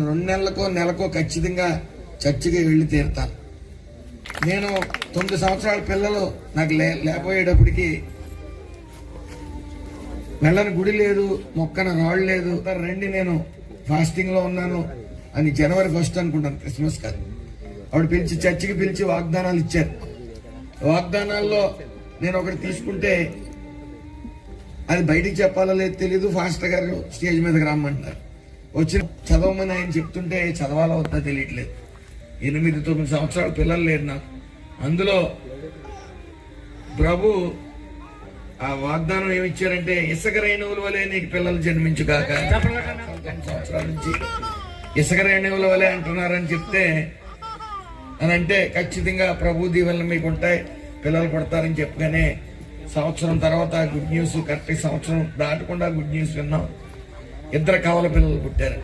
2 నెలకో ఖచ్చితంగా చర్చికి వెళ్ళి తీరుతాను. నేను 9 సంవత్సరాల పిల్లలు నాకు లేకపోయేటప్పటికి వెళ్ళని గుడి లేదు, మొక్కన రాళ్ళు లేదు. రండి నేను ఫాస్టింగ్ లో ఉన్నాను అని జనవరి 1 అనుకుంటాను, క్రిస్మస్ కాదు. ఆవిడ పిలిచి చర్చికి పిలిచి వాగ్దానాలు ఇచ్చారు. వాగ్దానాల్లో నేను ఒకటి తీసుకుంటే అది బయటికి చెప్పాలో లేదు తెలీదు. ఫాస్టర్ గారు స్టేజ్ మీదకి రమ్మంటారు. వచ్చి చదవమని ఆయన చెప్తుంటే చదవాలో వద్దా తెలియట్లేదు. 8-9 సంవత్సరాల పిల్లలు లేరు నాకు. అందులో ప్రభు ఆ వాగ్దానం ఏమిచ్చారంటే, ఇసుక రేణువుల వలె నీకు పిల్లలు జన్మించుగాక. 9 సంవత్సరాల నుంచి ఇసుక రేణువుల వలె అంటున్నారని చెప్తే అని అంటే ఖచ్చితంగా ప్రభు దీవెనలు మీకు ఉంటాయి, పిల్లలు పడతారని చెప్పగానే సంవత్సరం తర్వాత గుడ్ న్యూస్, కరెక్ట్ సంవత్సరం దాటకుండా గుడ్ న్యూస్ విన్నాం. 2 కవల పిల్లలు పుట్టారు.